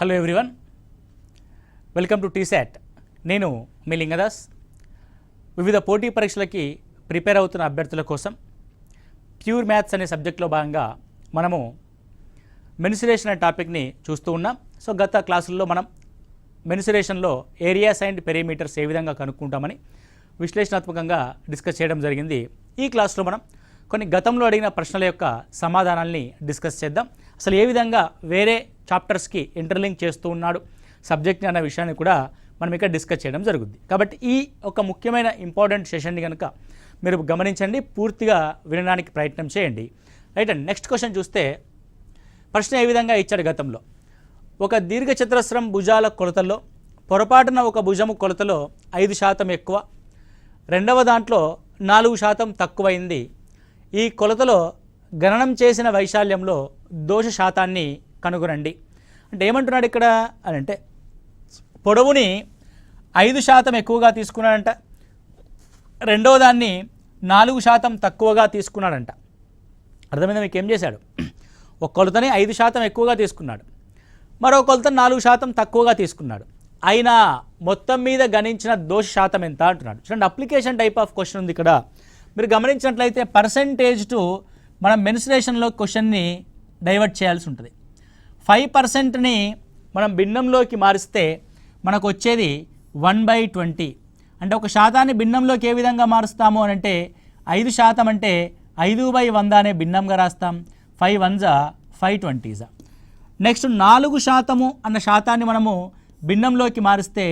Hello everyone, welcome to T-SAT. నేను మీ లింగదాస్. వివిధ పోటీ పరీక్షలకి ప్రిపేర్ అవుతున్న అభ్యర్థుల కోసం ప్యూర్ మ్యాథ్స్ అనే సబ్జెక్ట్లో భాగంగా మనము మెన్సురేషన్ అనే టాపిక్ని చూస్తూ ఉన్నాం. సో గత క్లాసుల్లో మనం మెన్సురేషన్లో ఏరియాస్ అండ్ పెరిమీటర్స్ ఏ విధంగా కనుక్కుంటామని విశ్లేషణాత్మకంగా డిస్కస్ చేయడం జరిగింది. ఈ క్లాస్లో మనం కొన్ని గతంలో అడిగిన ప్రశ్నల యొక్క సమాధానాల్ని డిస్కస్ చేద్దాం. అసలు ఏ విధంగా వేరే చాప్టర్స్కి ఇంటర్లింక్ చేస్తూ ఉన్నాడు సబ్జెక్ట్ని అన్న విషయాన్ని కూడా మనం ఇక్కడ డిస్కస్ చేయడం జరుగుద్ది. కాబట్టి ఈ ఒక ముఖ్యమైన ఇంపార్టెంట్ సెషన్ని కనుక మీరు గమనించండి, పూర్తిగా వినడానికి ప్రయత్నం చేయండి. రైట్ అండి. నెక్స్ట్ క్వశ్చన్ చూస్తే ప్రశ్న ఏ విధంగా ఇచ్చాడు గతంలో. ఒక దీర్ఘచతురస్రం భుజాల కొలతల్లో పొరపాటున ఒక భుజము కొలతలో 5% ఎక్కువ, రెండవ దాంట్లో 4% తక్కువైంది. ఈ కొలతలో గణనం చేసిన వైశాల్యంలో దోష శాతాన్ని కనుగొనండి. అంటే ఏమంటున్నాడు ఇక్కడ అని అంటే, పొడవుని 5% ఎక్కువగా తీసుకున్నాడంట, రెండవ దాన్ని 4% తక్కువగా తీసుకున్నాడంట. అర్థమైందా? మీకు ఏం చేశాడు? ఒక కొలతని 5% ఎక్కువగా తీసుకున్నాడు, మరో కొలతని 4% తక్కువగా తీసుకున్నాడు. అయినా మొత్తం మీద గణించిన దోష శాతం ఎంత అంటున్నాడు. చూడండి, అప్లికేషన్ టైప్ ఆఫ్ క్వశ్చన్ ఉంది ఇక్కడ. మీరు గమనించినట్లయితే పర్సెంటేజ్ టు మనం మెన్సురేషన్లో క్వశ్చన్ని డైవర్ట్ చేయాల్సి ఉంటుంది. 5%ని మనం భిన్నంలోకి మారిస్తే మనకు వచ్చేది 1/20. అంటే ఒక శాతాన్ని భిన్నంలోకి ఏ విధంగా మారుస్తాము అని అంటే 5% అంటే 5/100 అనే భిన్నంగా రాస్తాం. 5 1s 5 20s. నెక్స్ట్ 4% అన్న శాతాన్ని మనము భిన్నంలోకి మారిస్తే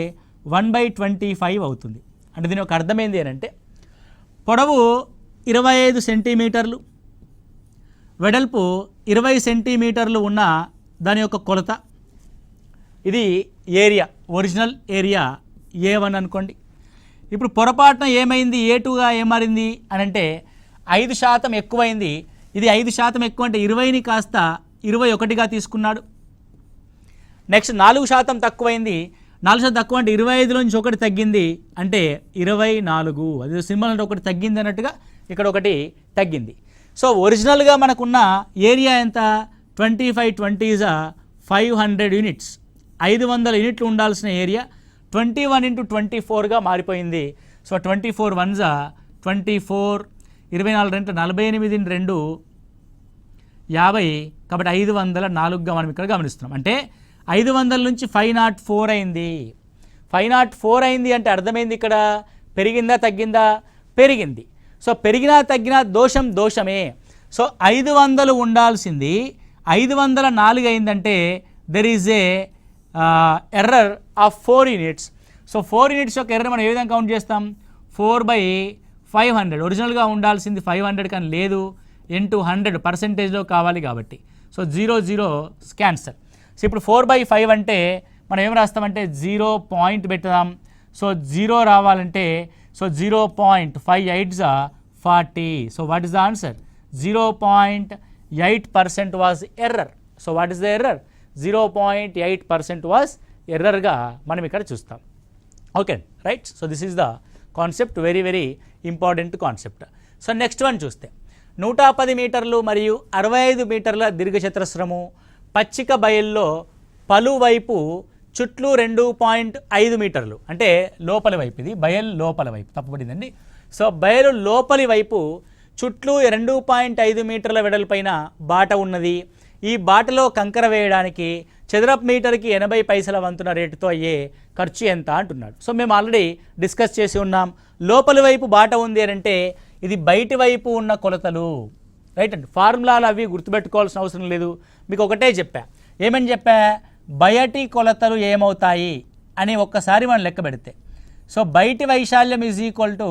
1/25 అవుతుంది. అంటే దీని ఒక అర్థమైంది అని అంటే, పొడవు 25 సెంటీమీటర్లు, వెడల్పు 20 సెంటీమీటర్లు ఉన్న దాని యొక్క కొలత. ఇది ఏరియా, ఒరిజినల్ ఏరియా A1 అనుకోండి. ఇప్పుడు పొరపాటున ఏమైంది, A2గా ఏమారింది అని అంటే 5% ఎక్కువైంది. ఇది 5% ఎక్కువ అంటే 20ని కాస్త 21గా తీసుకున్నాడు. నెక్స్ట్ 4% తక్కువైంది. 4% తక్కువ అంటే 25లోంచి ఒకటి తగ్గింది అంటే 24. అది సింబల్ అంటే ఒకటి తగ్గింది అన్నట్టుగా ఇక్కడ ఒకటి తగ్గింది. సో ఒరిజినల్గా మనకున్న ఏరియా ఎంత? 25 20s 500 యూనిట్స్. 500 యూనిట్లు ఉండాల్సిన ఏరియా 21 × 24గా మారిపోయింది. So 24 1s 24, 24 2 48 2 50. కాబట్టి 504గా మనం ఇక్కడ గమనిస్తున్నాం. అంటే 500 నుంచి 504 అయింది. 504 అయింది అంటే అర్థమైంది ఇక్కడ పెరిగిందా తగ్గిందా? పెరిగింది. సో పెరిగినా తగ్గినా దోషం దోషమే. సో 500 ఉండాల్సింది 504 అయిందంటే there is a error of 4 units. So 4 units యొక్క ఎర్రర్ మనం ఏ విధంగా కౌంట్ చేస్తాం? 4/500. ఒరిజినల్గా ఉండాల్సింది 500 కానీ లేదు, ఇంటూ 100 పర్సెంటేజ్లో కావాలి కాబట్టి. So 0 0 cancer. సో ఇప్పుడు 4/5 అంటే మనం ఏం రాస్తామంటే 0 పాయింట్ పెడతాం. సో 0 రావాలంటే so 0.58s 40. So what is the answer? 0.8% was error. So what is the error? 0.8% was ఎర్రర్గా మనం ఇక్కడ చూస్తాం. Okay right. So this is the concept, very very important concept. So next one చూస్తే 110 మీటర్లు మరియు 65 మీటర్ల దీర్ఘచతురస్రము పచ్చిక బయల్లో పలువైపు చుట్లు 2.5 మీటర్లు. అంటే లోపలి వైపు, ఇది బయలు లోపల వైపు తప్పబడిందండి. సో బయలు లోపలి వైపు చుట్లు 2.5 మీటర్ల వెడల్పైన బాట ఉన్నది. ఈ బాటలో కంకర వేయడానికి చదరపు మీటర్కి 80 పైసల వంతున రేటుతో అయ్యే ఖర్చు ఎంత అంటున్నాడు. సో మేము ఆల్రెడీ డిస్కస్ చేసి ఉన్నాం. లోపలి వైపు బాట ఉంది అని అంటే ఇది బయటి వైపు ఉన్న కొలతలు. రైట్ అండి. ఫార్ములాలు అవి గుర్తుపెట్టుకోవాల్సిన అవసరం లేదు. మీకు ఒకటే చెప్పా. ఏమని చెప్పా? బయటి కొలతలు ఏమవుతాయి అని ఒక్కసారి మనం లెక్క పెడితే, సో బయటి వైశాల్యం ఈజ్ ఈక్వల్ టు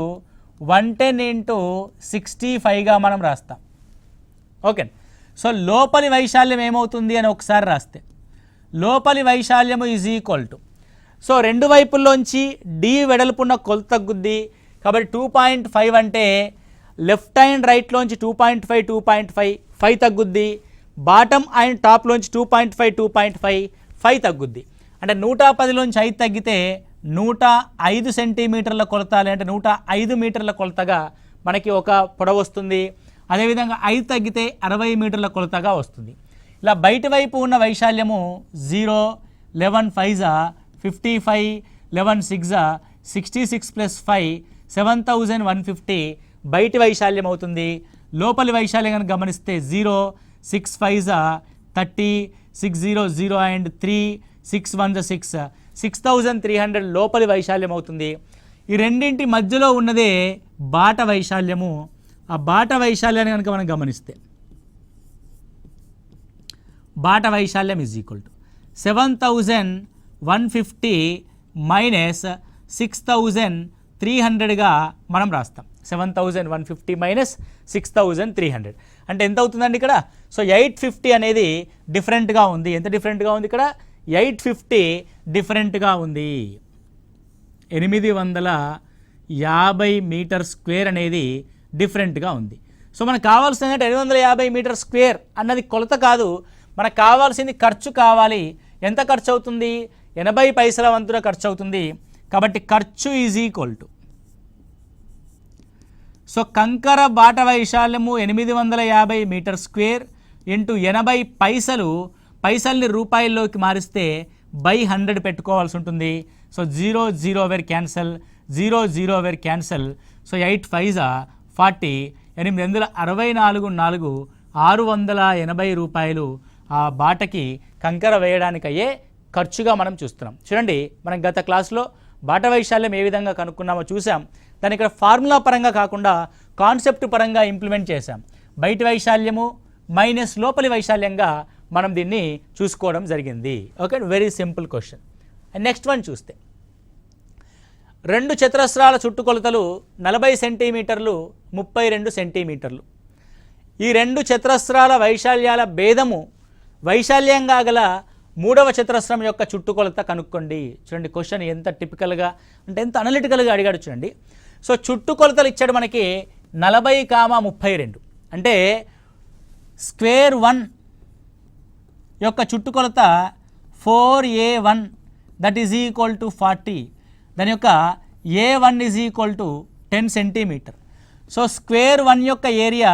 110 × 65గా మనం రాస్తాం. ఓకే. సో లోపలి వైశాల్యం ఏమవుతుంది అని ఒకసారి రాస్తే, లోపలి వైశాల్యము ఈజ్ ఈక్వల్ టు, సో రెండు వైపుల్లోంచి డి వెడల్పున్న కొలత తగ్గుద్ది. కాబట్టి 2.5 అంటే లెఫ్ట్ అండ్ రైట్లోంచి 2.5 2.5 5 తగ్గుద్ది. బాటమ్ అండ్ టాప్లోంచి 2.5 2.5 5 తగ్గుద్ది. అంటే 110లోంచి 5 తగ్గితే 105 సెంటీమీటర్ల కొలత, అంటే 105 మీటర్ల కొలతగా మనకి ఒక పొడవు వస్తుంది. అదేవిధంగా 5 తగ్గితే 60 మీటర్ల కొలతగా వస్తుంది. ఇలా బయట వైపు ఉన్న వైశాల్యము 0, 11 5 55, 11 6 66 ప్లస్ 5 7150 బయటి వైశాల్యం అవుతుంది. లోపలి వైశాల్యం కనుక గమనిస్తే 0 6 5 30 6 0 0 అండ్ 3 6 1 6 6300 లోపలి వైశాల్యం అవుతుంది. ఈ రెండింటి మధ్యలో ఉన్నదే బాట వైశాల్యము. ఆ బాట వైశాల్యాన్ని కనుక మనం గమనిస్తే బాట వైశాల్యం ఈజ్ ఈక్వల్ టు 7150 మైనస్ 6300గా మనం రాస్తాం. 7150 మైనస్ 6300 అంటే ఎంత అవుతుందండి ఇక్కడ? సో 850 అనేది డిఫరెంట్గా ఉంది. ఎంత డిఫరెంట్గా ఉంది ఇక్కడ? 850 డిఫరెంట్గా ఉంది. 850 మీటర్ స్క్వేర్ అనేది డిఫరెంట్గా ఉంది. సో మనకు కావాల్సింది 850 మీటర్ స్క్వేర్ అన్నది కొలత కాదు, మనకు కావాల్సింది ఖర్చు కావాలి. ఎంత ఖర్చు అవుతుంది? 80 పైసల వంతున ఖర్చు అవుతుంది. కాబట్టి ఖర్చు ఈజ్ ఈక్వల్ టు, సో కంకర బాట వైశాల్యము 850 మీటర్ స్క్వేర్ ఇంటూ 80 పైసలు, పైసల్ని రూపాయల్లోకి మారిస్తే బై 100 పెట్టుకోవాల్సి ఉంటుంది. So 0 0 were cancel, 0 0 were cancel. So 8 5 40, 864 680 రూపాయలు ఆ బాటకి కంకర వేయడానికి అయ్యే ఖర్చుగా మనం చూస్తున్నాం. చూడండి, మనం గత క్లాస్లో బాట వైశాల్యం ఏ విధంగా కనుక్కున్నామో చూసాం. దాన్ని ఇక్కడ ఫార్ములా పరంగా కాకుండా కాన్సెప్ట్ పరంగా ఇంప్లిమెంట్ చేసాం. బయటి వైశాల్యము మైనస్ లోపలి వైశాల్యంగా మనం దీన్ని చూసుకోవడం జరిగింది. Okay, very simple question. Next one చూస్తే, 2 చతురస్రాల చుట్టుకొలతలు 40 సెంటీమీటర్లు 32 సెంటీమీటర్లు. ఈ 2 చతురస్రాల వైశాల్యాల భేదము వైశాల్యంగా గల 3వ చతురస్రం యొక్క చుట్టుకొలత కనుక్కోండి. చూడండి, క్వశ్చన్ ఎంత టిపికల్గా అంటే ఎంత అనలిటికల్గా అడిగాడు చూడండి. సో చుట్టుకొలతలు ఇచ్చాడు మనకి 40, 32 అంటే స్క్వేర్ 1 యొక్క చుట్టుకొలత 4A1 that is equal to 40. దాని యొక్క A1 is equal to 10 centimetre. So square 1 యొక్క ఏరియా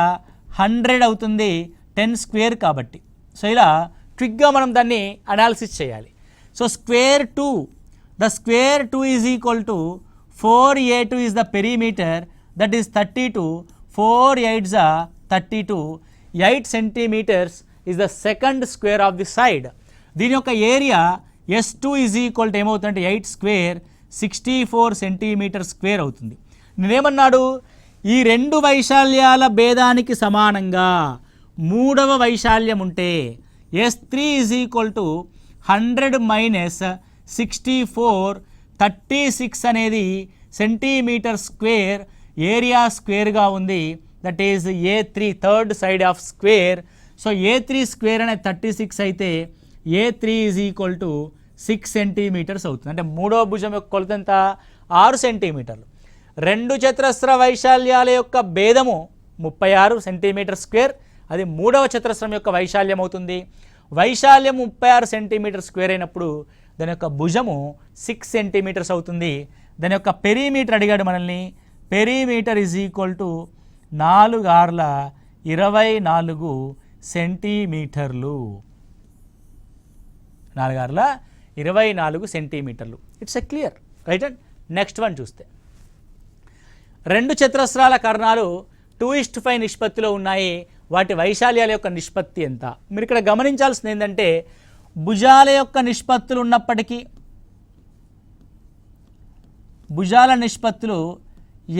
100 అవుతుంది, 10 స్క్వేర్ కాబట్టి. సో ఇలా క్విక్గా మనం దాన్ని అనాలిసిస్ చేయాలి. So square 2, the square 2 is equal to 4A2 is the perimeter that is 32, 4 8s 32, 8 centimetres is the second square of the side. దీని యొక్క area S2 is equal to ఏమవుతుందంటే 8 స్క్వేర్ 64 సెంటీమీటర్ స్క్వేర్ అవుతుంది. నేనేమన్నాడు, ఈ 2 వైశాల్యాల భేదానికి సమానంగా 3వ వైశాల్యం ఉంటే S3 is equal to 100 minus 64, 36 అనేది సెంటీమీటర్ స్క్వేర్ ఏరియా స్క్వేర్గా ఉంది. That is A3 third side of square. So A3 square అనేది 36 అయితే A3 is equal to 6 centimetres అవుతుంది. అంటే 3వ భుజం యొక్క కొలత ఎంత? 6 సెంటీమీటర్లు. 2 చతురస్ర వైశాల్యాల యొక్క భేదము 36 సెంటీమీటర్ స్క్వేర్, అది 3వ చతురస్రం యొక్క వైశాల్యం అవుతుంది. వైశాల్యం 36 సెంటీమీటర్ స్క్వేర్ అయినప్పుడు దాని యొక్క భుజము 6 సెంటీమీటర్స్ అవుతుంది. దాని యొక్క పెరిమీటర్ అడిగాడు మనల్ని. పెరిమీటర్ ఈజ్ ఈక్వల్ టు 4 6 24 సెంటీమీటర్లు. 4 6 24 సెంటీమీటర్లు. It's a clear right. And next one చూస్తే, 2 చతురస్రాల కర్ణాలు 2:5 నిష్పత్తిలో ఉన్నాయి. వాటి వైశాల్యాల యొక్క నిష్పత్తి ఎంత? మీరు ఇక్కడ గమనించాల్సింది ఏంటంటే, భుజాల యొక్క నిష్పత్తులు ఉన్నప్పటికీ భుజాల నిష్పత్తులు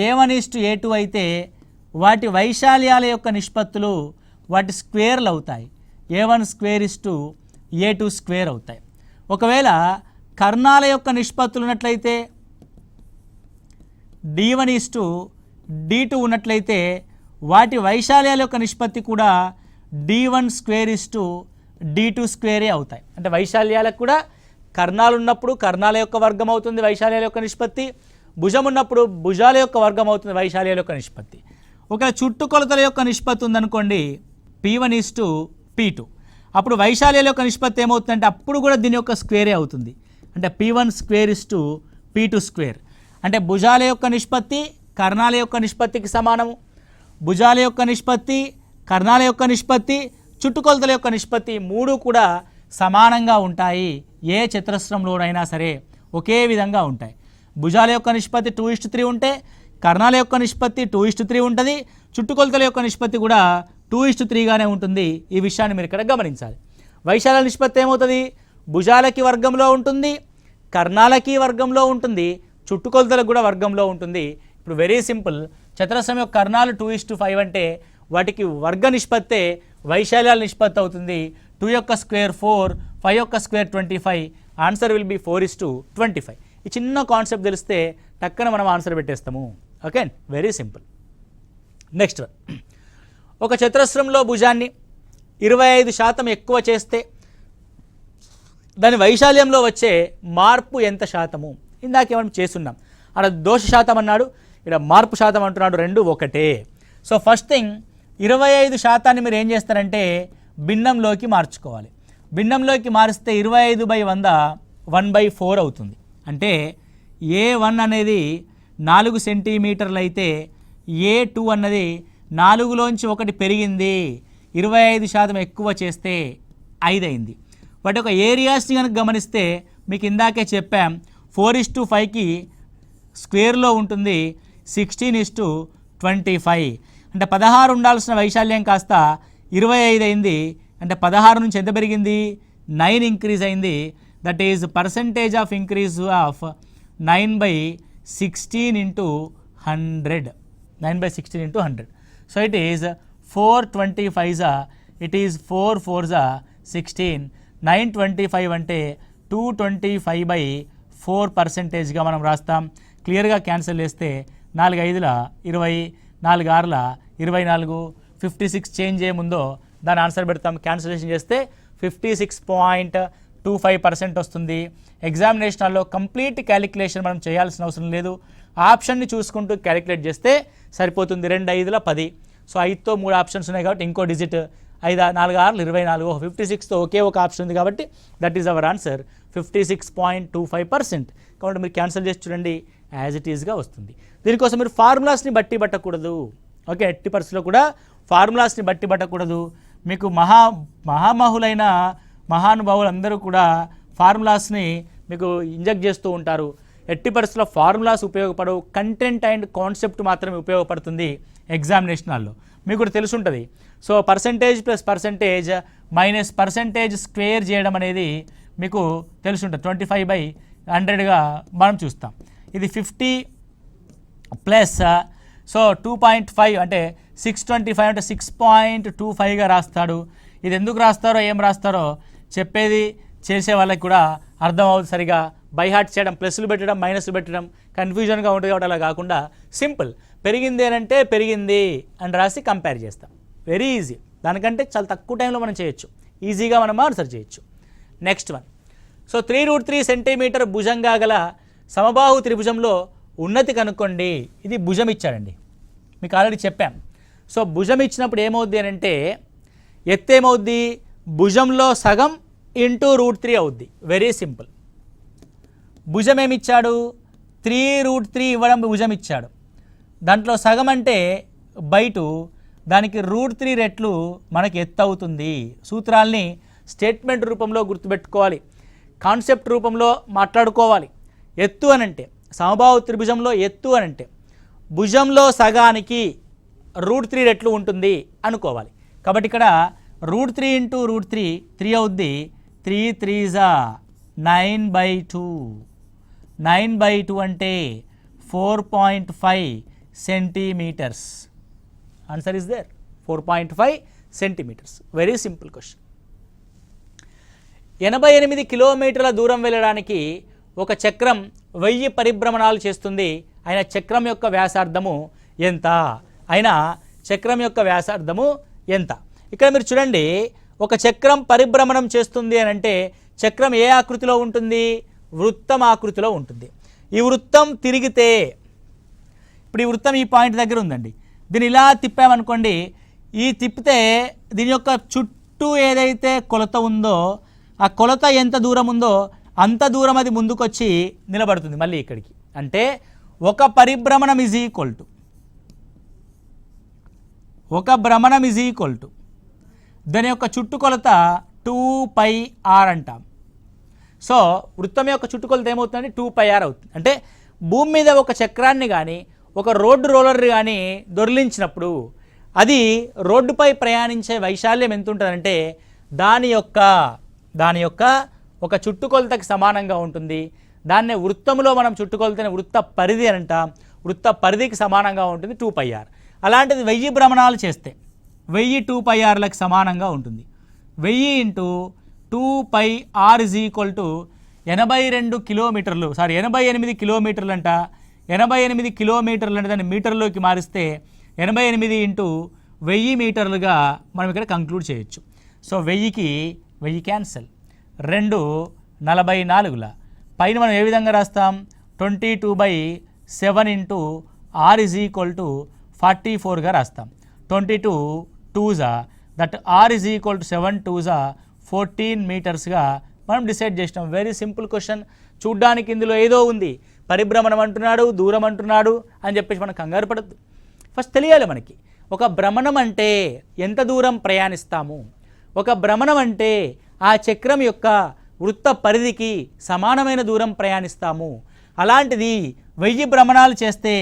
A1:A2 అయితే వాటి వైశాల్యాల యొక్క నిష్పత్తులు వాటి స్క్వేర్లు అవుతాయి. A1 స్క్వేర్ A2 స్క్వేర్ అవుతాయి. ఒకవేళ కర్ణాల యొక్క నిష్పత్తులు ఉన్నట్లయితే D1:D2 ఉన్నట్లయితే వాటి వైశాల్యాల యొక్క నిష్పత్తి కూడా D1 స్క్వేర్ D2 స్క్వేరే అవుతాయి. అంటే వైశాల్యాలకు కూడా కర్ణాలు ఉన్నప్పుడు కర్ణాల యొక్క వర్గం అవుతుంది వైశాల్యాల యొక్క నిష్పత్తి, భుజం ఉన్నప్పుడు భుజాల యొక్క వర్గం అవుతుంది వైశాల్యాల యొక్క నిష్పత్తి. ఒకవేళ చుట్టుకొలతల యొక్క నిష్పత్తి ఉందనుకోండి P1:P2, అప్పుడు వైశాల్యాల యొక్క నిష్పత్తి ఏమవుతుందంటే అప్పుడు కూడా దీని యొక్క స్క్వేరే అవుతుంది. అంటే P1 స్క్వేర్ P2 స్క్వేర్. అంటే భుజాల యొక్క నిష్పత్తి కర్ణాల యొక్క నిష్పత్తికి సమానము. భుజాల యొక్క నిష్పత్తి, కర్ణాల యొక్క నిష్పత్తి, చుట్టుకొలతల యొక్క నిష్పత్తి 3 కూడా సమానంగా ఉంటాయి. ఏ చతురస్రంలోనైనా సరే ఒకే విధంగా ఉంటాయి. భుజాల యొక్క నిష్పత్తి 2:3 ఉంటే కర్ణాల యొక్క నిష్పత్తి 2:3 ఉంటుంది. చుట్టుకొలతల యొక్క నిష్పత్తి కూడా 2:3గానే ఉంటుంది. ఈ విషయాన్ని మీరు ఇక్కడ గమనించాలి. వైశాల్యాల నిష్పత్తి ఏమవుతుంది? భుజాలకి వర్గంలో ఉంటుంది, కర్ణాలకి వర్గంలో ఉంటుంది, చుట్టుకొలతలకు కూడా వర్గంలో ఉంటుంది. ఇప్పుడు వెరీ సింపుల్, చతురస్రం యొక్క కర్ణాలు 2:5 అంటే వాటికి వర్గ నిష్పత్తే వైశాల్యాల నిష్పత్తి అవుతుంది. 2 యొక్క స్క్వేర్ 4, 5 యొక్క స్క్వేర్ 25. Answer will be 4:25. ఈ చిన్న కాన్సెప్ట్ తెలిస్తే టక్కన మనం ఆన్సర్ పెట్టేస్తాము. Okay, very simple. నెక్స్ట్, ఒక చతురస్రంలో భుజాన్ని 25% ఎక్కువ చేస్తే దాని వైశాల్యంలో వచ్చే మార్పు ఎంత శాతము? ఇందాక ఏమైనా చేస్తున్నాం, అక్కడ దోష శాతం అన్నాడు, ఇక్కడ మార్పు శాతం అంటున్నాడు, రెండు ఒకటే. సో ఫస్ట్ థింగ్ 25% మీరు ఏం చేస్తారంటే భిన్నంలోకి మార్చుకోవాలి. భిన్నంలోకి మారిస్తే 25/100 1/4 అవుతుంది. అంటే A1 అనేది 4 సెంటీమీటర్లు అయితే A2 అన్నది 4లోంచి 1 పెరిగింది, 25% ఎక్కువ చేస్తే 5 అయింది. వాటి యొక్క ఏరియాస్ని కనుక గమనిస్తే మీకు ఇందాకే చెప్పాం, 4:5కి స్క్వేర్లో ఉంటుంది, 16:25. అంటే 16 ఉండాల్సిన వైశాల్యం కాస్త 25 అయింది. అంటే 16 నుంచి ఎంత పెరిగింది? 9 ఇంక్రీజ్ అయింది. That is percentage of increase of 9/16 into 100. 9/16 into 100. So it is 425 it is 4 4s 16. 925 అంటే 225/4%గా మనం రాస్తాం. క్లియర్గా క్యాన్సిల్ చేస్తే 4 5ల 20, 4 6ల 24, 56 చేంజ్ ఏముందో దాని ఆన్సర్ పెడతాం. క్యాన్సిలేషన్ చేస్తే 56.25% వస్తుంది. ఎగ్జామినేషన్లో కంప్లీట్ క్యాలిక్యులేషన్ మనం చేయాల్సిన అవసరం లేదు, ఆప్షన్ని చూసుకుంటూ క్యాలిక్యులేట్ చేస్తే సరిపోతుంది. 2 5ల 10. సో 5తో 3 ఆప్షన్స్ ఉన్నాయి కాబట్టి ఇంకో డిజిట్ 5 4 6 24, 56తో ఒకే ఒక ఆప్షన్ ఉంది కాబట్టి దట్ ఈజ్ అవర్ ఆన్సర్ 56.25%. కాబట్టి మీరు క్యాన్సిల్ చేసి చూడండి, యాజ్ ఇట్ ఈజ్గా వస్తుంది. దీనికోసం మీరు ఫార్ములాస్ని బట్టి పట్టకూడదు. ఓకే, ఎట్టి పరిస్థితుల్లో కూడా ఫార్ములాస్ని బట్టి పట్టకూడదు. మీకు మహామహులైన మహానుభావులు అందరూ కూడా ఫార్ములాస్ని మీకు ఇంజెక్ట్ చేస్తూ ఉంటారు. ఎట్టి పరిస్థితుల్లో ఫార్ములాస్ ఉపయోగపడవు, కంటెంట్ అండ్ కాన్సెప్ట్ మాత్రమే ఉపయోగపడుతుంది ఎగ్జామినేషన్లో. మీకు కూడా తెలుసుంటుంది. So percentage plus percentage minus percentage square చేయడం అనేది మీకు తెలుసుంటుంది. 25/100గా మనం చూస్తాం. ఇది 50 ప్లస్ సో 2.5 అంటే 625 అంటే 6.25గా రాస్తాడు. ఇది ఎందుకు రాస్తారో ఏం రాస్తారో చెప్పేది చేసే వాళ్ళకి కూడా అర్థం అవుతుంది సరిగా. బై హార్ట్ చేయడం, ప్లస్లు పెట్టడం మైనస్లు పెట్టడం కన్ఫ్యూజన్గా ఉంటుంది కాబట్టి అలా కాకుండా సింపుల్, పెరిగింది అని అంటే పెరిగింది అని రాసి కంపేర్ చేస్తాం. వెరీ ఈజీ, దానికంటే చాలా తక్కువ టైంలో మనం చేయొచ్చు, ఈజీగా మనం ఆన్సర్ చేయొచ్చు. నెక్స్ట్ వన్, సో 3√3 సెంటీమీటర్ భుజంగా గల సమబాహు త్రిభుజంలో ఉన్నతి కనుక్కోండి. ఇది భుజం ఇచ్చాడండి, మీకు ఆల్రెడీ చెప్పాం. సో భుజం ఇచ్చినప్పుడు ఏమవుద్ది అని అంటే ఎత్తు ఏమవుద్ది? భుజంలో సగం ఇంటూ √3 అవుద్ది. Very simple. భుజం ఏమిచ్చాడు? 3√3 ఇవ్వడం భుజం ఇచ్చాడు. దాంట్లో సగం అంటే బయట, దానికి √3 రెట్లు మనకి ఎత్తు అవుతుంది. సూత్రాల్ని స్టేట్మెంట్ రూపంలో గుర్తుపెట్టుకోవాలి, కాన్సెప్ట్ రూపంలో మాట్లాడుకోవాలి. ఎత్తు అనంటే సమబాహు త్రిభుజంలో ఎత్తు అనంటే భుజంలో సగానికి √3 రెట్లు ఉంటుంది అనుకోవాలి. కాబట్టి ఇక్కడ √3 ఇంటూ √3 3 అవుద్ది. 3 3s 9/2. 9/2 అంటే 4.5 centimetres. Answer is there, 4.5 centimetres. Very simple question. 88 కిలోమీటర్ల దూరం వెళ్ళడానికి ఒక చక్రం 1000 పరిభ్రమణాలు చేస్తుంది. అయిన చక్రం యొక్క వ్యాసార్థము ఎంత? ఎంత? ఇక్కడ మీరు చూడండి, ఒక చక్రం పరిభ్రమణం చేస్తుంది అని అంటే చక్రం ఏ ఆకృతిలో ఉంటుంది? వృత్తం ఆకృతిలో ఉంటుంది. ఈ వృత్తం తిరిగితే, ఇప్పుడు ఈ వృత్తం ఈ పాయింట్ దగ్గర ఉందండి, దీన్ని ఇలా తిప్పామనుకోండి, ఈ తిప్పితే దీని యొక్క చుట్టూ ఏదైతే కొలత ఉందో ఆ కొలత ఎంత దూరం ఉందో అంత దూరం అది ముందుకొచ్చి నిలబడుతుంది మళ్ళీ ఇక్కడికి. అంటే ఒక పరిభ్రమణం ఈజ్ ఈక్వల్ టు దాని యొక్క చుట్టుకొలత 2πr అంటాం. సో వృత్తం యొక్క చుట్టుకొలత ఏమవుతుందంటే 2πr అవుతుంది. అంటే భూమి మీద ఒక చక్రాన్ని కానీ ఒక రోడ్డు రోలర్ కానీ దొర్లించినప్పుడు అది రోడ్డుపై ప్రయాణించే వైశాల్యం ఎంత ఉంటుందంటే దాని యొక్క ఒక చుట్టుకొలతకి సమానంగా ఉంటుంది. దాన్నే వృత్తంలో మనం చుట్టుకొలతని వృత్త పరిధి అని అంటాం. వృత్త పరిధికి సమానంగా ఉంటుంది 2πr. అలాంటిది 1000 భ్రమణాలు చేస్తే 1000 2πrలకు సమానంగా ఉంటుంది. 1000 into 2πr is equal to 82 కిలోమీటర్లు, 88 కిలోమీటర్లు అంట. 88 కిలోమీటర్లు అంటే దాన్ని మీటర్లోకి మారిస్తే 88 ఇంటూ 1000 మీటర్లుగా మనం ఇక్కడ కంక్లూడ్ చేయొచ్చు. సో 1000కి 1000 క్యాన్సల్, 2 44ల పైన మనం ఏ విధంగా రాస్తాం 22/7 into r is equal to 44గా రాస్తాం. 22 2s that r is equal to 7 2s 14 మీటర్స్గా మనం డిసైడ్ చేసినాం. Very simple question. చూడ్డానికి ఇందులో ఏదో ఉంది, పరిభ్రమణం అంటున్నాడు, దూరం అంటున్నాడు అని చెప్పేసి మనం కంగారు పడద్దు. ఫస్ట్ తెలియాలి మనకి ఒక భ్రమణం అంటే ఎంత దూరం ప్రయాణిస్తాము, ఒక భ్రమణం అంటే ఆ చక్రం యొక్క వృత్త పరిధికి సమానమైన దూరం ప్రయాణిస్తాము. అలాంటిది 1000 భ్రమణాలు చేస్తే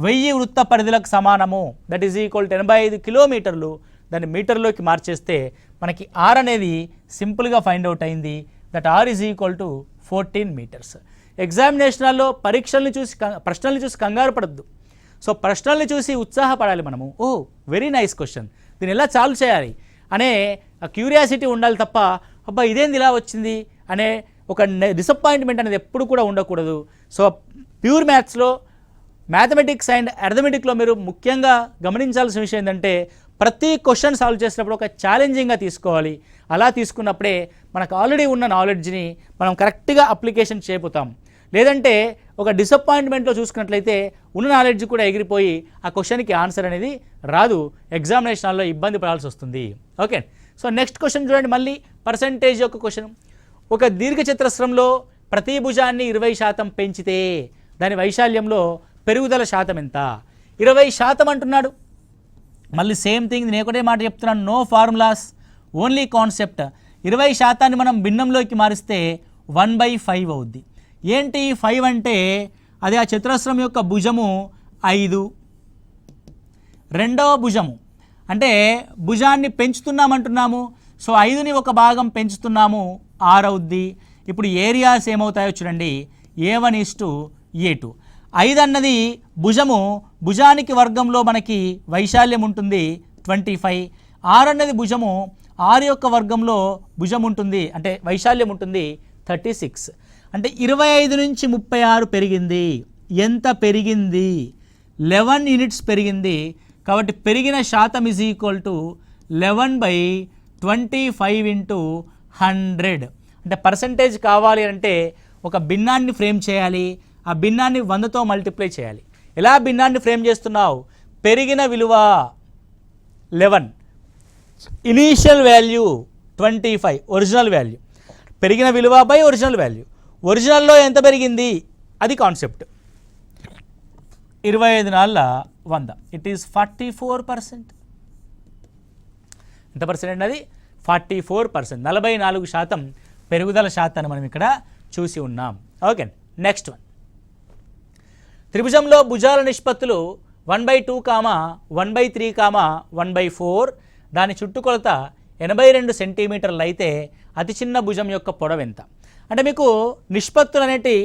1000 వృత్త పరిధులకు సమానము, దట్ ఈజ్ ఈక్వల్ టు 85 కిలోమీటర్లు. దాన్ని మీటర్లోకి మార్చేస్తే మనకి r అనేది సింపుల్గా ఫైండ్ అవుట్ అయింది. That r is equal to 14 metres. ఎగ్జామినేషన్లో ప్రశ్నల్ని చూసి కంగారు పడద్దు. సో ప్రశ్నల్ని చూసి ఉత్సాహపడాలి మనము. ఓ వెరీ నైస్ క్వశ్చన్, దీన్ని ఎలా సాల్వ్ చేయాలి అనే క్యూరియాసిటీ ఉండాలి తప్ప అబ్బా ఇదేంది ఇలా వచ్చింది అనే ఒక డిసప్పాయింట్మెంట్ అనేది ఎప్పుడు కూడా ఉండకూడదు. సో ప్యూర్ మ్యాథ్స్లో, మ్యాథమెటిక్స్ అండ్ అర్థమెటిక్లో మీరు ముఖ్యంగా గమనించాల్సిన విషయం ఏంటంటే ప్రతి క్వశ్చన్ సాల్వ్ చేసినప్పుడు ఒక ఛాలెంజింగ్గా తీసుకోవాలి. అలా తీసుకున్నప్పుడే మనకు ఆల్రెడీ ఉన్న నాలెడ్జ్ని మనం కరెక్ట్గా అప్లికేషన్ చేయబోతాం. లేదంటే ఒక డిసప్పాయింట్మెంట్లో చూసుకున్నట్లయితే ఉన్న నాలెడ్జ్ కూడా ఎగిరిపోయి ఆ క్వశ్చన్కి ఆన్సర్ అనేది రాదు, ఎగ్జామినేషన్లో ఇబ్బంది పడాల్సి వస్తుంది. ఓకే, సో నెక్స్ట్ క్వశ్చన్ చూడండి. మళ్ళీ పర్సంటేజ్ యొక్క క్వశ్చన్. ఒక దీర్ఘచతురస్రంలో ప్రతి భుజాన్ని 20% పెంచితే దాని వైశాల్యంలో పెరుగుదల శాతం ఎంత? 20% అంటున్నాడు. మళ్ళీ సేమ్ థింగ్, నేను ఒకటే మాట చెప్తున్నాను, నో ఫార్ములాస్, ఓన్లీ కాన్సెప్ట్. 20% మనం భిన్నంలోకి మారిస్తే 1/5 అవుద్ది. ఏంటి 5 అంటే అది ఆ చతురస్రం యొక్క భుజము 5, రెండవ భుజము అంటే భుజాన్ని పెంచుతున్నామంటున్నాము. సో 5ని ఒక భాగం పెంచుతున్నాము, 6 అవుద్ది. ఇప్పుడు ఏరియాస్ ఏమవుతాయో చూడండి, A1:A2. 5 అన్నది భుజానికి వర్గంలో మనకి వైశాల్యం ఉంటుంది 25. 6 అన్నది భుజము, 6 యొక్క వర్గంలో భుజం ఉంటుంది అంటే వైశాల్యం ఉంటుంది 36. అంటే 25 నుంచి 36 పెరిగింది. ఎంత పెరిగింది? 11 యూనిట్స్ పెరిగింది. కాబట్టి పెరిగిన శాతం ఈజ్ ఈక్వల్ టు 11/25 ఇంటూ 100. అంటే పర్సంటేజ్ కావాలి అంటే ఒక భిన్నాన్ని ఫ్రేమ్ చేయాలి, ఆ భిన్నాన్ని 100తో మల్టిప్లై చేయాలి. ఎలా భిన్నాన్ని ఫ్రేమ్ చేస్తున్నావు? పెరిగిన విలువ 11, ఇనీషియల్ వాల్యూ 25, ఒరిజినల్ వాల్యూ. పెరిగిన విలువ బై ఒరిజినల్ వాల్యూ. ఒరిజినల్లో ఎంత పెరిగింది అది కాన్సెప్ట్. 25 నాళ్ళ 100, ఇట్ ఈస్ 44%. ఎంత పర్సెంట్ అండి అది? 44%, 44% పెరుగుదల శాతాన్ని మనం ఇక్కడ చూసి ఉన్నాం. Okay, next one. త్రిభుజంలో భుజాల నిష్పత్తులు 1/2, 1/3, 1/4. దాని చుట్టుకొలత 82 సెంటీమీటర్లు అయితే అతి చిన్న భుజం యొక్క పొడవు ఎంత? అంటే మీకు నిష్పత్తులు అనేటి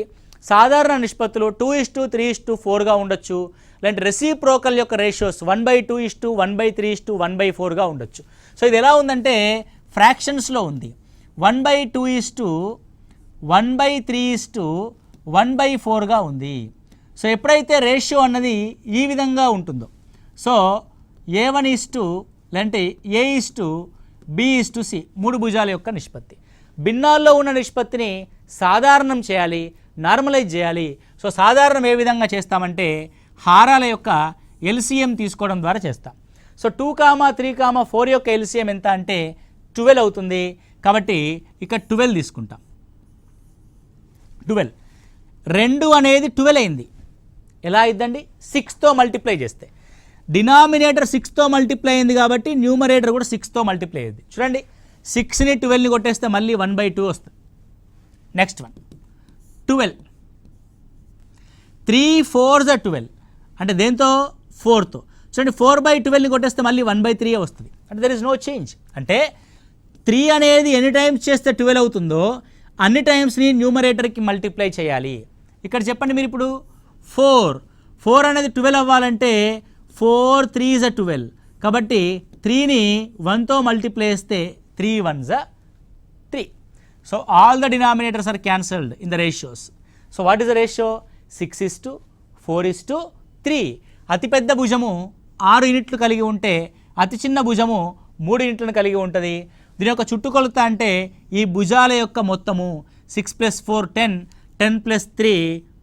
సాధారణ నిష్పత్తులు 2:3:4గా ఉండొచ్చు, లేదంటే రెసిప్రోకల్ యొక్క రేషియోస్ 1/2:1, 1/3:1, 1/4గా ఉండొచ్చు. సో ఇది ఎలా ఉందంటే ఫ్రాక్షన్స్లో ఉంది. 1/2:1, 1/3:1, 1/4గా ఉంది. సో ఎప్పుడైతే రేషియో అన్నది ఈ విధంగా ఉంటుందో, సో A1:, లేదంటే A:, B:, C 3 భుజాల యొక్క నిష్పత్తి. భిన్నాల్లో ఉన్న నిష్పత్తిని సాధారణం చేయాలి, నార్మలైజ్ చేయాలి. సో సాధారణం ఏ విధంగా చేస్తామంటే హారాల యొక్క LCM తీసుకోవడం ద్వారా చేస్తాం. సో 2, 3, 4 యొక్క LCM ఎంత అంటే 12 అవుతుంది. కాబట్టి ఇక్కడ 12 తీసుకుంటాం. 12, 2 అనేది 12 అయింది. ఎలా అయిద్దండి? 6తో మల్టిప్లై చేస్తే. డినామినేటర్ 6తో మల్టిప్లై అయింది కాబట్టి న్యూమరేటర్ కూడా 6తో మల్టిప్లై అయింది. చూడండి, 6ని 12ని కొట్టేస్తే మళ్ళీ 1/2 వస్తుంది. నెక్స్ట్ వన్ 12, 3 4s 12 అంటే దేంతో 4తో. చూడండి 4/12ని కొట్టేస్తే మళ్ళీ 1/3 వస్తుంది. అంటే దెర్ ఇస్ నో చేంజ్. అంటే 3 అనేది ఎన్ని టైమ్స్ చేస్తే 12 అవుతుందో అన్ని టైమ్స్ని న్యూమరేటర్కి మల్టిప్లై చేయాలి. ఇక్కడ చెప్పండి మీరు ఇప్పుడు 4 అనేది 12 అవ్వాలంటే 4 3s 12 కాబట్టి 3ని 1తో మల్టిప్లై చేస్తే 3 1s 3. So all the denominators are cancelled in the ratios. So what is the ratio? 6:4:3. అతిపెద్ద భుజము 6 యూనిట్లు కలిగి ఉంటే అతి చిన్న భుజము 3 యూనిట్లను కలిగి ఉంటుంది. దీని యొక్క చుట్టుకొలత అంటే ఈ భుజాల యొక్క మొత్తము 6 + 4 10, 10 + 3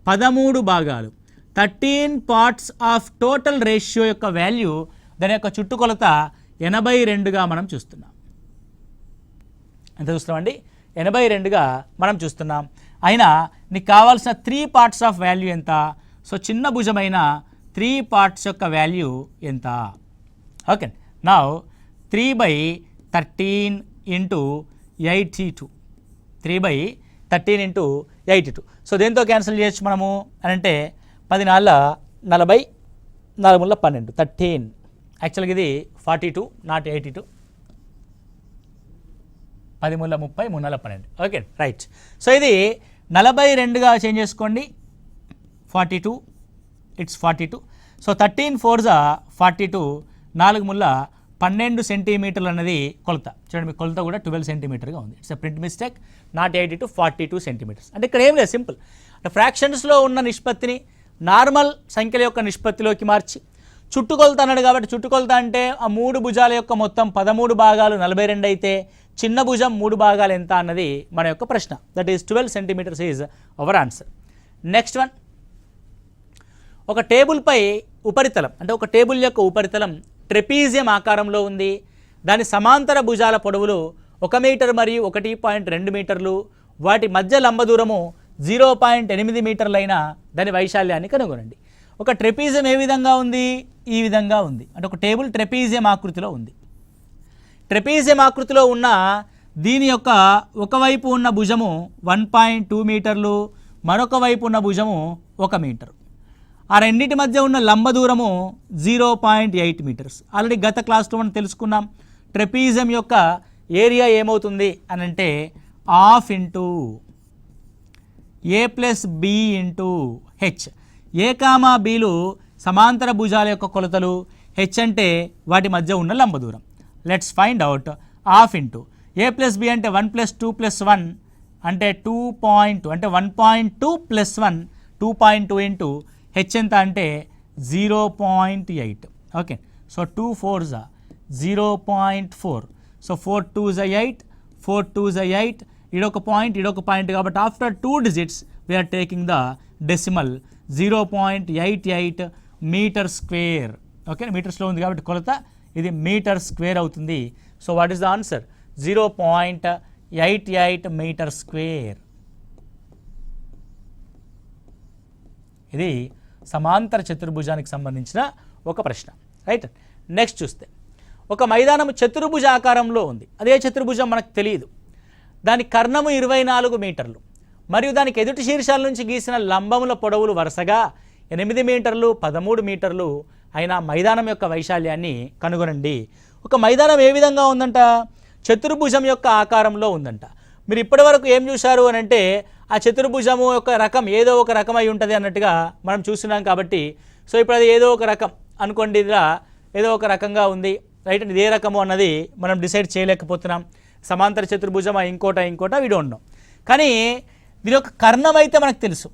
13 భాగాలు. 13 పార్ట్స్ ఆఫ్ టోటల్ రేషియో యొక్క వాల్యూ దాని యొక్క చుట్టుకొలత 82గా మనం చూస్తున్నాం. ఎంత చూస్తున్నామండి? 82గా మనం చూస్తున్నాం. అయినా నీకు కావాల్సిన 3 పార్ట్స్ ఆఫ్ వాల్యూ ఎంత? సో చిన్న భుజమైన 3 పార్ట్స్ యొక్క వాల్యూ ఎంత? Okay, now 3/13 × 82. 3/13 × 82. సో దేంతో క్యాన్సిల్ చేయొచ్చు మనము అని అంటే 10 4 40, 4 3 12, 13. యాక్చువల్గా ఇది 42 నాట్ 82. 10 3 30, 3 4 12. Okay right. సో ఇది 42గా చేంజ్ చేసుకోండి. 42 ఇట్స్ 42. సో 13 4s 42, 4 3 12 సెంటీమీటర్లు అనేది కొలత. చూడండి మీ కొలత కూడా 12 సెంటీమీటర్గా ఉంది. It's a print mistake, not 82, 42 centimetres. అంటే ఇక్కడ ఏం లేదు, సింపుల్. అంటే ఫ్రాక్షన్స్లో ఉన్న నిష్పత్తిని నార్మల్ సంఖ్యల యొక్క నిష్పత్తిలోకి మార్చి చుట్టుకొలత అన్నాడు కాబట్టి చుట్టుకొలత అంటే ఆ 3 భుజాల యొక్క మొత్తం 13 భాగాలు 42 అయితే చిన్న భుజం 3 భాగాలు ఎంత అన్నది మన యొక్క ప్రశ్న. That is 12 centimetres is our answer. Next one, ఒక టేబుల్పై ఉపరితలం అంటే ఒక టేబుల్ యొక్క ఉపరితలం ట్రెపీజియం ఆకారంలో ఉంది. దాని సమాంతర భుజాల పొడవులు 1 మీటర్ మరియు 1.2 మీటర్లు. వాటి మధ్య లంబ దూరము 0.8 మీటర్లైన దాని వైశాల్యాన్ని కనుగొనండి. ఒక ట్రెపీజియం ఏ విధంగా ఉంది? ఈ విధంగా ఉంది. అంటే ఒక టేబుల్ ట్రెపీజియం ఆకృతిలో ఉంది. ట్రెపీజియం ఆకృతిలో ఉన్న దీని యొక్క ఒకవైపు ఉన్న భుజము 1.2 మీటర్లు, మరొక వైపు ఉన్న భుజము 1 మీటరు. ఆ రెండింటి మధ్య ఉన్న లంబ దూరము 0.8 మీటర్స్. ఆల్రెడీ గత క్లాస్లో మనం తెలుసుకున్నాం. ట్రెపీజియం యొక్క ఏరియా ఏమవుతుంది అని అంటే ½ into A + B into H. A, Bలు సమాంతర భుజాల యొక్క కొలతలు, H అంటే వాటి మధ్య ఉన్న లంబ దూరం. Let's find out. ½ into A + B అంటే 1 + 2 + 1 అంటే 2.2 అంటే 1.2 + 1 2.2 ఇంటూ H ఎంత అంటే 0.8. Okay, so 2 4s 0.4. సో 4 2s 8, 4 2s 8. ఇడొక పాయింట్ కాబట్టి after 2 digits we're taking the decimal 0.88 metre square. Okay, మీటర్స్లో ఉంది కాబట్టి కొలత ఇది మీటర్ స్క్వేర్ అవుతుంది. So what is the answer? 0.88 metre square. ఇది సమాంతర చతుర్భుజానికి సంబంధించిన ఒక ప్రశ్న. రైట్, నెక్స్ట్ చూస్తే ఒక మైదానం చతుర్భుజ ఆకారంలో ఉంది. అదే చతుర్భుజం మనకు తెలియదు. దాని కర్ణము 24 మీటర్లు మరియు దానికి ఎదుటి శీర్షాల నుంచి గీసిన లంబముల పొడవులు వరుసగా 8 మీటర్లు 13 మీటర్లు అయిన మైదానం యొక్క వైశాల్యాన్ని కనుగొనండి. ఒక మైదానం ఏ విధంగా ఉందంట? చతుర్భుజం యొక్క ఆకారంలో ఉందంట. మీరు ఇప్పటి వరకు ఏం చూశారు అని అంటే ఆ చతుర్భుజము యొక్క రకం ఏదో ఒక రకం అయి ఉంటుంది అన్నట్టుగా మనం చూస్తున్నాం కాబట్టి, సో ఇప్పుడు అది ఏదో ఒక రకం అనుకోండి, ఇలా ఏదో ఒక రకంగా ఉంది. రైట్, ఇది ఏ రకము అన్నది మనం డిసైడ్ చేయలేకపోతున్నాం. సమాంతర చతుర్భుజమా ఇంకోట వీ డోంట్ నో. కానీ దీని యొక్క కర్ణం అయితే మనకు తెలుసు.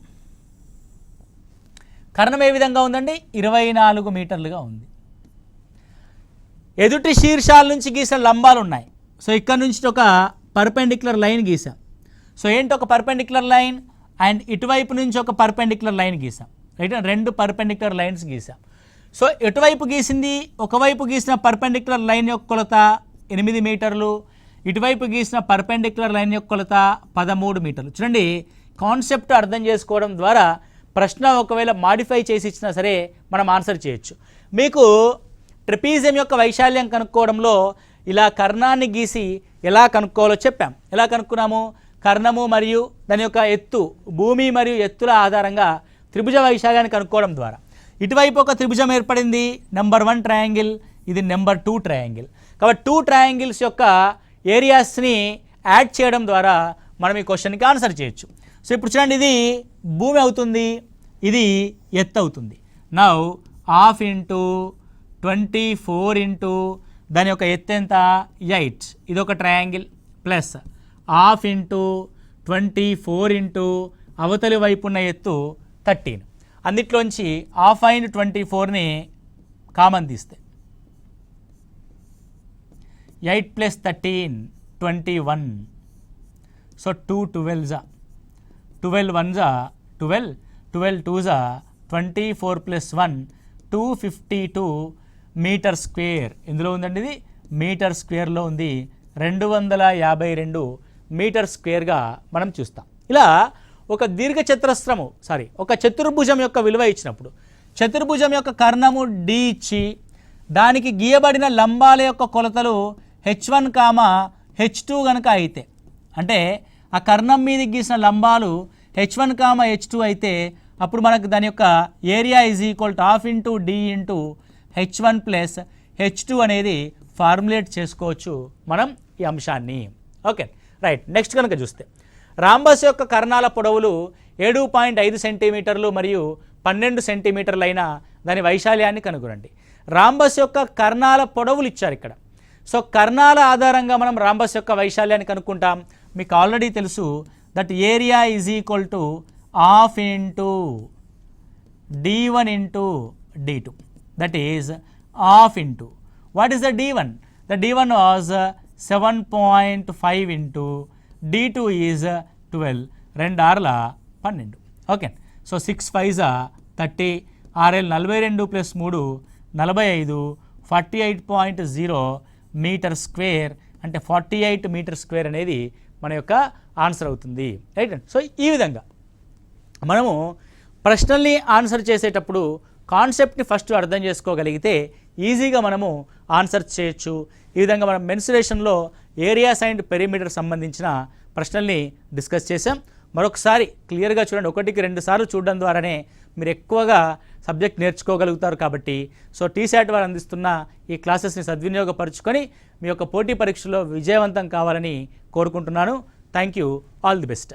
కర్ణం ఏ విధంగా ఉందండి? 24 మీటర్లుగా ఉంది. ఎదుటి శీర్షాల నుంచి గీసిన లంబాలు ఉన్నాయి. సో ఇక్కడ నుంచి ఒక పర్పెండిక్యులర్ లైన్ గీసాం. సో ఏంటి ఒక పర్పెండిక్యులర్ లైన్ అండ్ ఇటువైపు నుంచి ఒక పర్పెండిక్యులర్ లైన్ గీసాం. రైట్, 2 పర్పెండిక్యులర్ లైన్స్ గీసాం. సో ఎటువైపు గీసింది? ఒకవైపు గీసిన పర్పెండిక్యులర్ లైన్ యొక్క కొలత 8 మీటర్లు, ఇటువైపు గీసిన పర్పెండిక్యులర్ లైన్ యొక్క కొలత 13 మీటర్లు. చూడండి, కాన్సెప్ట్ అర్థం చేసుకోవడం ద్వారా ప్రశ్న ఒకవేళ మాడిఫై చేసి ఇచ్చినా సరే మనం ఆన్సర్ చేయొచ్చు. మీకు ట్రెపీజియం యొక్క వైశాల్యం కనుక్కోవడంలో ఇలా కర్ణాన్ని గీసి ఎలా కనుక్కోవాలో చెప్పాం. ఎలా కనుక్కున్నాము? కర్ణము మరియు దాని యొక్క ఎత్తు, భూమి మరియు ఎత్తుల ఆధారంగా త్రిభుజ వైశాల్యాన్ని కనుక్కోవడం ద్వారా ఇటువైపు ఒక త్రిభుజం ఏర్పడింది, నెంబర్ 1 ట్రయాంగిల్, ఇది నెంబర్ 2 ట్రయాంగిల్. కాబట్టి 2 ట్రయాంగిల్స్ యొక్క ఏరియాస్ని యాడ్ చేయడం ద్వారా మనం ఈ క్వశ్చన్కి ఆన్సర్ చేయొచ్చు. సో ఇప్పుడు చూడండి, ఇది భూమి అవుతుంది, ఇది ఎత్తు అవుతుంది. నౌ హాఫ్ ఇంటూ 24 ఇంటూ దాని యొక్క ఎత్తు ఎంత? 8. ఇది ఒక triangle plus half into 24 into అవతలి వైపు ఉన్న ఎత్తు 13. అన్నిట్లోంచి హాఫ్ అండ్ 24ని కామన్ తీస్తే 8 + 13 21. So 2 12s 12 1s 12 12 2s 24 + 1 252 metre square. ఇందులో ఉందండి, ఇది మీటర్ స్క్వేర్లో ఉంది. 252 మీటర్ స్క్వేర్గా మనం చూస్తాం. ఇలా ఒక ఒక చతుర్భుజం యొక్క విలువ ఇచ్చినప్పుడు చతుర్భుజం యొక్క కర్ణము D ఇచ్చి దానికి గీయబడిన లంబాల యొక్క కొలతలు H1, H2 కనుక అయితే, అంటే ఆ కర్ణం మీద గీసిన లంబాలు H1, H2 అయితే అప్పుడు మనకు దాని యొక్క area = ½ into D into H1 + H2 అనేది ఫార్ములేట్ చేసుకోవచ్చు మనం ఈ అంశాన్ని. Okay right. నెక్స్ట్ కనుక చూస్తే రాంబస్ యొక్క కర్ణాల పొడవులు 7.5 సెంటీమీటర్లు మరియు 12 సెంటీమీటర్లు అయిన దాని వైశాల్యాన్ని కనుగొనండి. రాంబస్ యొక్క కర్ణాల పొడవులు ఇచ్చారు ఇక్కడ. సో కర్ణాల ఆధారంగా మనం రాంబస్ యొక్క వైశాల్యాన్ని కనుక్కుంటాం. మీకు ఆల్రెడీ తెలుసు that area ½ into D1 into D2, that is ½ into what is the D1? The D1 was 7.5 into D2 is 12, 2 6 12. Okay. So 6 5s 30, 6 42 + 3 45, 48.0 metre square, అంటే 48 మీటర్ స్క్వేర్ అనేది మన యొక్క ఆన్సర్ అవుతుంది. రైట్. సో ఈ విధంగా మనము ప్రశ్నల్ని ఆన్సర్ చేసేటప్పుడు కాన్సెప్ట్ని ఫస్ట్ అర్థం చేసుకోగలిగితే ఈజీగా మనము ఆన్సర్ చేయొచ్చు. ఈ విధంగా మనం మెన్సురేషన్లో ఏరియాస్ అండ్ పెరిమీటర్ సంబంధించిన ప్రశ్నల్ని డిస్కస్ చేసాం. మరొకసారి క్లియర్గా చూడండి, 1కి 2 సార్లు చూడడం ద్వారానే మీరు ఎక్కువగా సబ్జెక్ట్ నేర్చుకోగలుగుతారు. కాబట్టి సో TSAT వారు అందిస్తున్న ఈ క్లాసెస్ని సద్వినియోగపరుచుకొని మీ యొక్క పోటీ పరీక్షలో విజయవంతం కావాలని కోరుకుంటున్నాను. Thank you. All the best.